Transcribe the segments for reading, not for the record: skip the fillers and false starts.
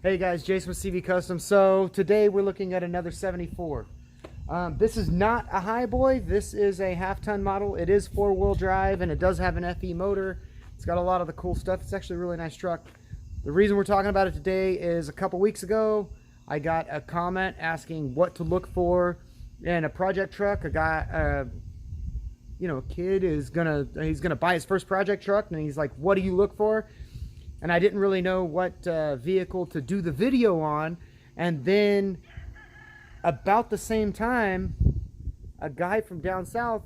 Hey guys, Jason with CV Custom. So today we're looking at another 74. This is not a high boy. This is a half-ton model. It is four-wheel drive and it does have an FE motor. It's got a lot of the cool stuff. It's actually a really nice truck. The reason we're talking about it today is a couple weeks ago I got a comment asking what to look for in a project truck. A guy, a kid is he's gonna buy his first project truck, and he's like, "What do you look for?" And I didn't really know what vehicle to do the video on. And then about the same time, a guy from down south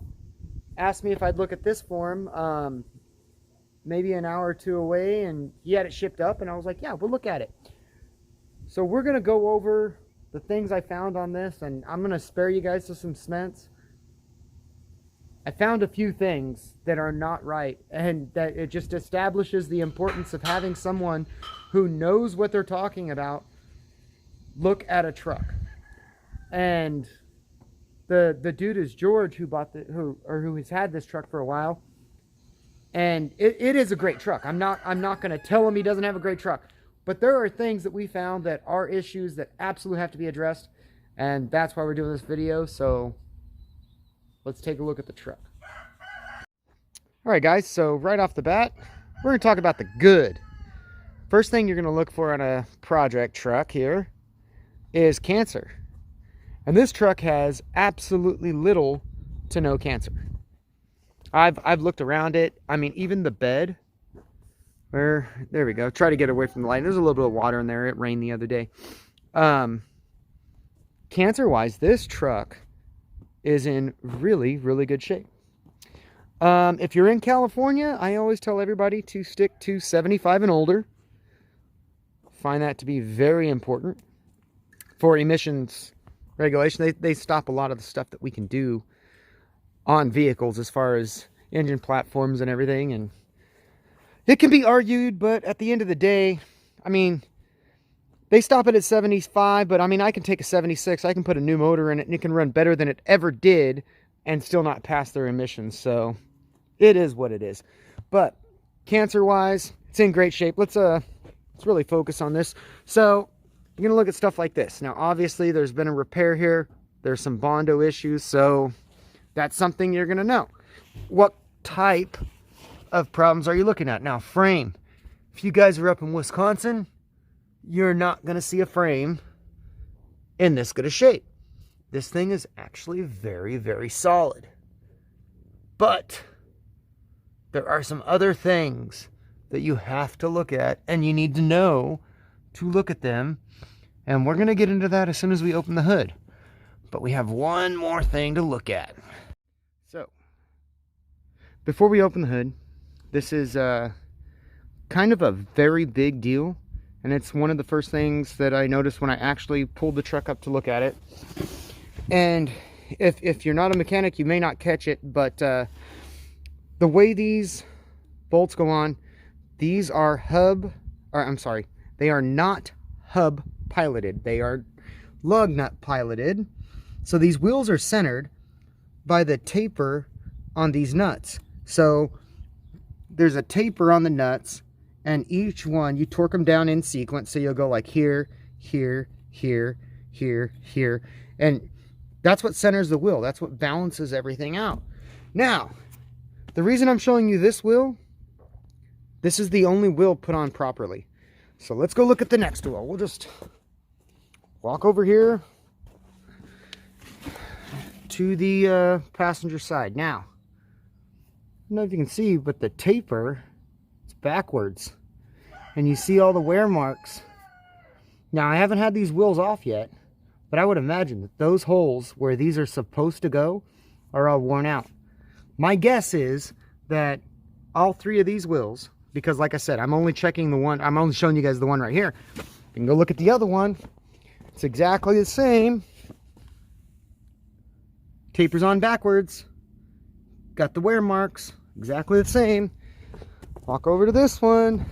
asked me if I'd look at this for him, maybe an hour or two away, and he had it shipped up, and I was like, yeah, we'll look at it. So we're gonna go over the things I found on this, and I'm gonna spare you guys some suspense. I found a few things that are not right, and that it just establishes the importance of having someone who knows what they're talking about look at a truck. And the dude is George, who has had this truck for a while, and it is a great truck. I'm not going to tell him he doesn't have a great truck, but there are things that we found that are issues that absolutely have to be addressed, and that's why we're doing this video. So let's take a look at the truck. All right, guys, so right off the bat, we're going to talk about the good. First thing you're going to look for on a project truck here is cancer. And this truck has absolutely little to no cancer. I've looked around it. I mean, even the bed, there we go. Try to get away from the light. There's a little bit of water in there. It rained the other day. Cancer-wise, this truck is in really, really good shape. If you're in California, I always tell everybody to stick to 75 and older. Find that to be very important for emissions regulation. They stop a lot of the stuff that we can do on vehicles as far as engine platforms and everything. And it can be argued, but at the end of the day, I mean, they stop it at 75, but I mean, I can take a 76, I can put a new motor in it, and it can run better than it ever did and still not pass their emissions. So it is what it is. But cancer-wise, it's in great shape. Let's really focus on this. So you're going to look at stuff like this. Now, obviously, there's been a repair here. There's some Bondo issues, so that's something you're going to know. What type of problems are you looking at? Now, frame. If you guys are up in Wisconsin, you're not going to see a frame in this good a shape. This thing is actually very, very solid. But there are some other things that you have to look at, and you need to know to look at them. And we're going to get into that as soon as we open the hood. But we have one more thing to look at. So, before we open the hood, this is kind of a very big deal. And it's one of the first things that I noticed when I actually pulled the truck up to look at it. And if you're not a mechanic, you may not catch it, but the way these bolts go on, these are they are not hub piloted. They are lug nut piloted. So these wheels are centered by the taper on these nuts. So there's a taper on the nuts, and each one, you torque them down in sequence. So you'll go like here, here, here, here, here. And that's what centers the wheel. That's what balances everything out. Now, the reason I'm showing you this wheel, this is the only wheel put on properly. So let's go look at the next wheel. We'll just walk over here to the passenger side. Now, I don't know if you can see, but the taper, it's backwards. And you see all the wear marks. Now, I haven't had these wheels off yet, but I would imagine that those holes where these are supposed to go are all worn out. My guess is that all three of these wheels, because like I said, I'm only checking the one, I'm only showing you guys the one right here. You can go look at the other one. It's exactly the same. Tapers on backwards. Got the wear marks. Exactly the same. Walk over to this one.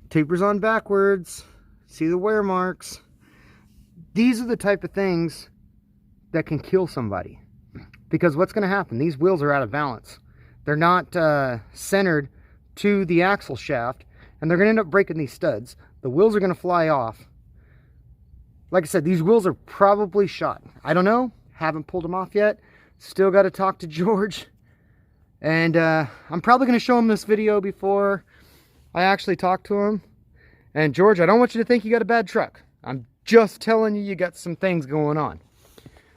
Tapers on backwards. See the wear marks. These are the type of things that can kill somebody. Because what's going to happen? These wheels are out of balance. They're not centered to the axle shaft, and they're going to end up breaking these studs. The wheels are going to fly off. Like I said, these wheels are probably shot. I don't know. Haven't pulled them off yet. Still got to talk to George. And I'm probably going to show him this video before I actually talk to him. And George, I don't want you to think you got a bad truck. I'm just telling you, you got some things going on.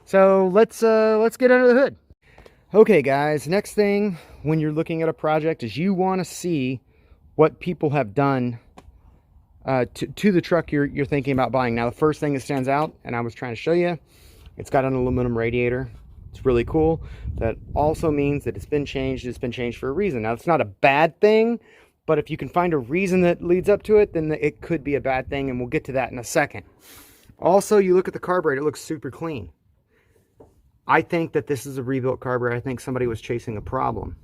So let's get under the hood. Okay guys, next thing when you're looking at a project is you want to see what people have done to the truck you're thinking about buying. Now the first thing that stands out, and I was trying to show you, it's got an aluminum radiator. It's really cool. That also means that it's been changed for a reason. Now it's not a bad thing, but if you can find a reason that leads up to it, then it could be a bad thing, and we'll get to that in a second. Also, you look at the carburetor, it looks super clean. I think that this is a rebuilt carburetor. I think somebody was chasing a problem.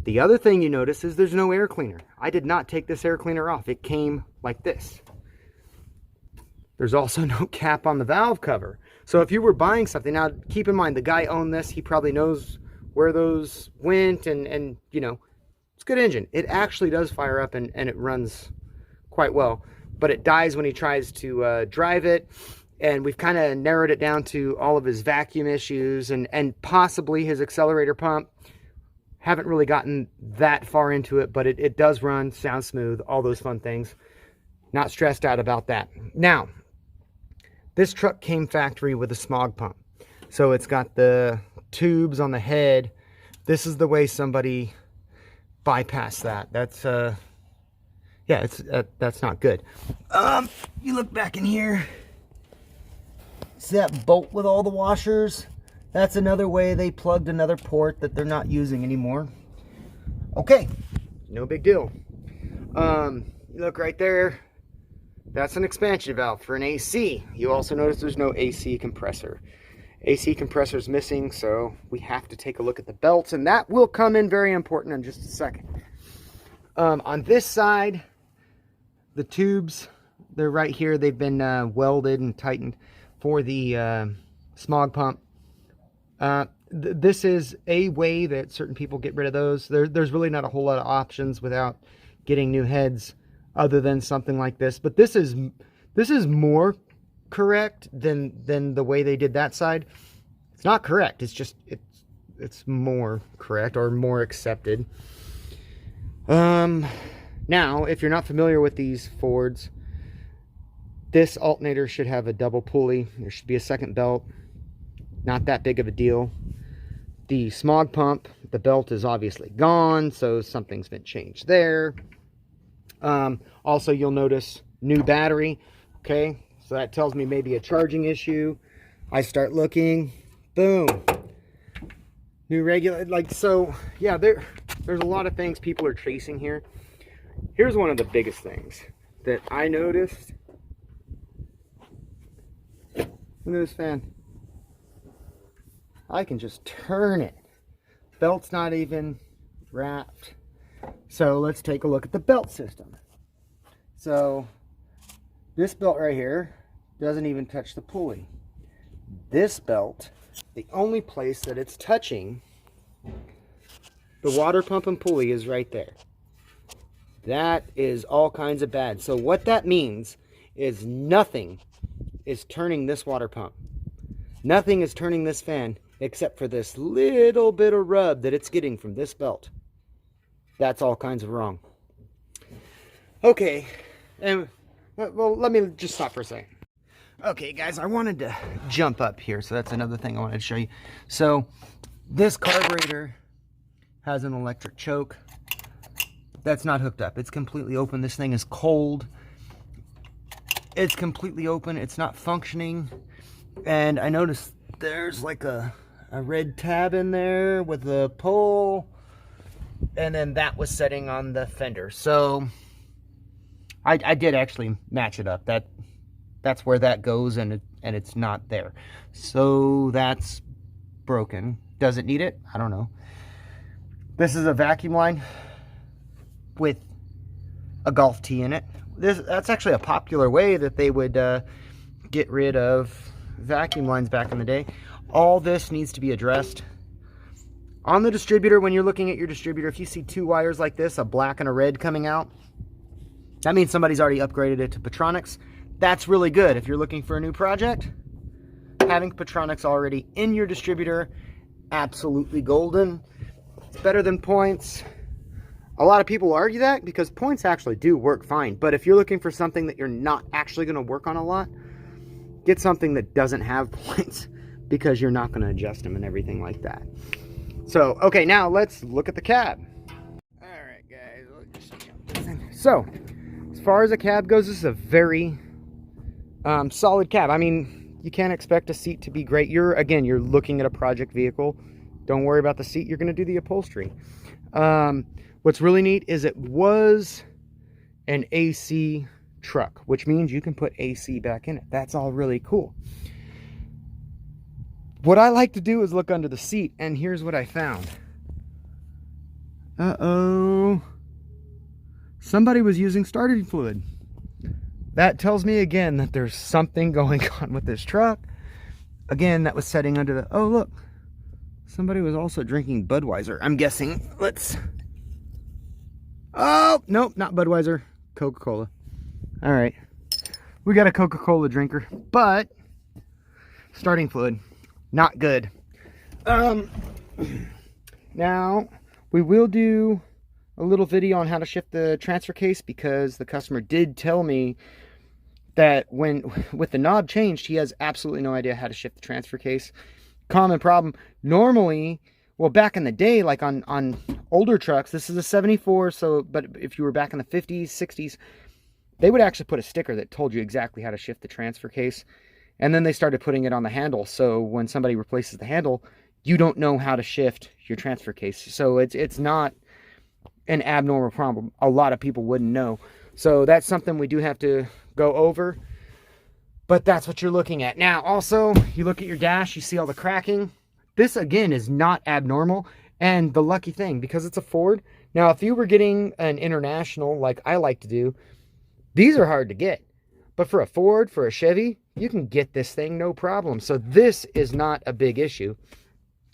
The other thing you notice is there's no air cleaner. I did not take this air cleaner off. It came like this. There's also no cap on the valve cover. So if you were buying something, now keep in mind the guy owned this. He probably knows where those went, and you know, it's a good engine. It actually does fire up and it runs quite well, but it dies when he tries to drive it. And we've kind of narrowed it down to all of his vacuum issues and possibly his accelerator pump. Haven't really gotten that far into it, but it does run, sounds smooth, all those fun things. Not stressed out about that. Now, this truck came factory with a smog pump. So it's got the tubes on the head. This is the way somebody bypassed that. That's, yeah, that's not good. You look back in here. See that bolt with all the washers? That's another way they plugged another port that they're not using anymore. Okay, no big deal. You look right there. That's an expansion valve for an AC. You also notice there's no AC compressor. AC compressor is missing, so we have to take a look at the belts, and that will come in very important in just a second. On this side, the tubes, they're right here. They've been welded and tightened for the smog pump. This is a way that certain people get rid of those. There's really not a whole lot of options without getting new heads other than something like this. But this is more correct than the way they did that side. It's not correct. It's just it's more correct or more accepted. Now, if you're not familiar with these Fords, this alternator should have a double pulley. There should be a second belt. Not that big of a deal. The smog pump, the belt is obviously gone, so something's been changed there. Also, you'll notice new battery. Okay, so that tells me maybe a charging issue. I start looking, boom, new regular. Like, so yeah, there's a lot of things people are chasing here. Here's one of the biggest things that I noticed. Look at this fan. I can just turn it. Belt's not even wrapped. So let's take a look at the belt system. So this belt right here doesn't even touch the pulley. This belt, the only place that it's touching the water pump and pulley is right there. That is all kinds of bad. So what that means is nothing is turning this water pump. Nothing is turning this fan except for this little bit of rub that it's getting from this belt. That's all kinds of wrong. Okay, and well, let me just stop for a second. Okay guys, I wanted to jump up here, so that's another thing I wanted to show you. So this carburetor has an electric choke. That's not hooked up. It's completely open. This thing is cold. It's completely open. It's not functioning. And I noticed there's like a red tab in there with a pole. And then that was setting on the fender. So I did actually match it up. That's where that goes, and it's not there. So that's broken. Does it need it? I don't know. This is a vacuum line with a golf tee in it. That's actually a popular way that they would get rid of vacuum lines back in the day. All this needs to be addressed. On the distributor, when you're looking at your distributor, if you see two wires like this, a black and a red coming out, That means somebody's already upgraded it to Patronics. That's really good. If you're looking for a new project, having Patronics already in your distributor, absolutely golden. It's better than points. A lot of people argue that because points actually do work fine. But if you're looking for something that you're not actually going to work on a lot, get something that doesn't have points because you're not going to adjust them and everything like that. So, okay, now let's look at the cab. All right, guys. So, as far as a cab goes, this is a very solid cab. I mean, you can't expect a seat to be great. You're looking at a project vehicle. Don't worry about the seat. You're going to do the upholstery. What's really neat is it was an AC truck, which means you can put AC back in it. That's all really cool. What I like to do is look under the seat, and here's what I found. Uh-oh. Somebody was using starting fluid. That tells me again that there's something going on with this truck. Again, that was setting under the... Oh, look. Somebody was also drinking Budweiser, I'm guessing. Let's... Oh, nope, not Budweiser. Coca-Cola. All right. We got a Coca-Cola drinker, but starting fluid, not good. Now, we will do a little video on how to shift the transfer case because the customer did tell me that with the knob changed, he has absolutely no idea how to shift the transfer case. Common problem. Normally, well, back in the day, like on older trucks, this is a 74, but if you were back in the 50s, 60s, they would actually put a sticker that told you exactly how to shift the transfer case. And then they started putting it on the handle. So when somebody replaces the handle, you don't know how to shift your transfer case. So it's not an abnormal problem. A lot of people wouldn't know. So that's something we do have to go over. But that's what you're looking at. Now, also, you look at your dash, you see all the cracking. This, again, is not abnormal. And the lucky thing, because it's a Ford. Now, if you were getting an International, like I like to do, these are hard to get. But for a Ford, for a Chevy, you can get this thing no problem. So this is not a big issue.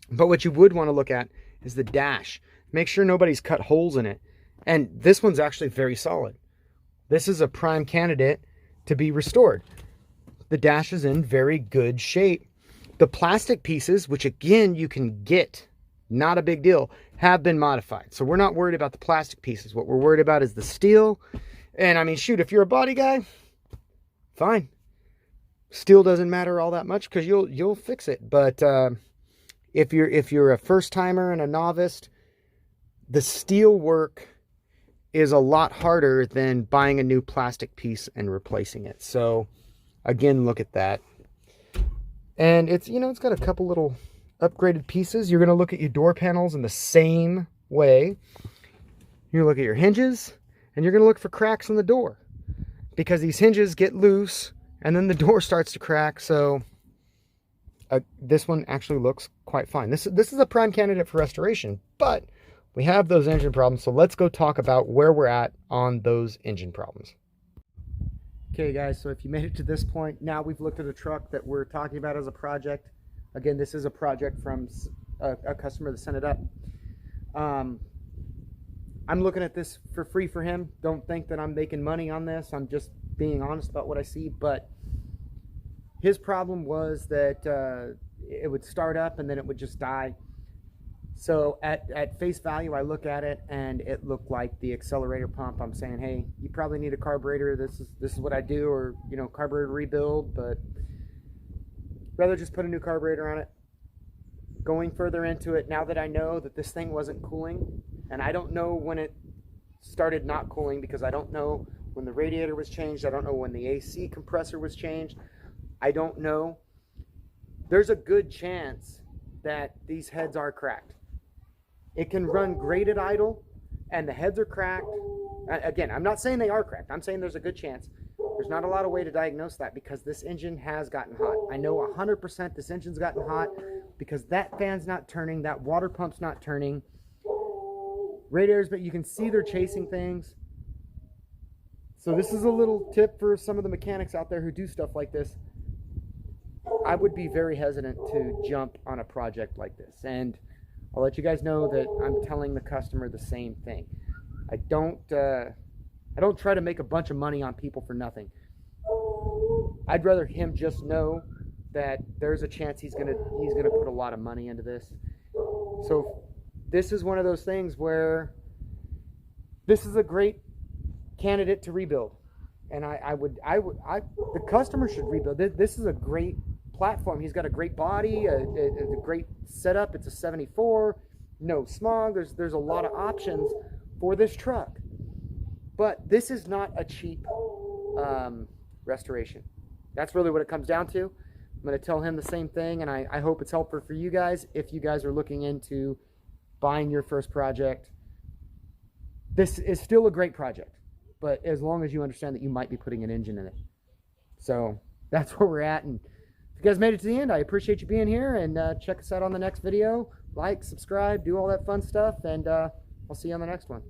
But what you would want to look at is the dash. Make sure nobody's cut holes in it. And this one's actually very solid. This is a prime candidate to be restored. The dash is in very good shape. The plastic pieces, which again you can get, not a big deal, have been modified. So we're not worried about the plastic pieces. What we're worried about is the steel. And I mean, shoot, if you're a body guy, fine. Steel doesn't matter all that much because you'll fix it. But if you're a first timer and a novice, the steel work is a lot harder than buying a new plastic piece and replacing it. So again, look at that. And it's, it's got a couple little upgraded pieces. You're going to look at your door panels in the same way. You're going to look at your hinges, and you're going to look for cracks in the door. Because these hinges get loose, and then the door starts to crack. So this one actually looks quite fine. This is a prime candidate for restoration, but we have those engine problems. So let's go talk about where we're at on those engine problems. Okay guys, so if you made it to this point, now we've looked at a truck that we're talking about as a project. Again, this is a project from a customer that sent it up. I'm looking at this for free for him. Don't think that I'm making money on this. I'm just being honest about what I see. But his problem was that it would start up and then it would just die. So at face value, I look at it and it looked like the accelerator pump. I'm saying, hey, you probably need a carburetor. This is what I do, or carburetor rebuild, but rather just put a new carburetor on it. Going further into it, now that I know that this thing wasn't cooling, and I don't know when it started not cooling because I don't know when the radiator was changed. I don't know when the AC compressor was changed. I don't know. There's a good chance that these heads are cracked. It can run great at idle, and the heads are cracked. Again, I'm not saying they are cracked. I'm saying there's a good chance. There's not a lot of way to diagnose that because this engine has gotten hot. I know 100% this engine's gotten hot because that fan's not turning, that water pump's not turning. Radiators, but you can see they're chasing things. So this is a little tip for some of the mechanics out there who do stuff like this. I would be very hesitant to jump on a project like this. And I'll let you guys know that I'm telling the customer the same thing. I don't I don't try to make a bunch of money on people for nothing. I'd rather him just know that there's a chance he's gonna put a lot of money into this. So this is one of those things where this is a great candidate to rebuild, and the customer should rebuild. This is a great platform. He's got a great body, a great setup. It's a 74, no smog. There's a lot of options for this truck, but this is not a cheap restoration. That's really what it comes down to. I'm going to tell him the same thing, and I hope it's helpful for you guys if you guys are looking into buying your first project. This is still a great project, but as long as you understand that you might be putting an engine in it. So that's where we're at. And if you guys made it to the end, I appreciate you being here, and check us out on the next video. Like, subscribe, do all that fun stuff, and I'll see you on the next one.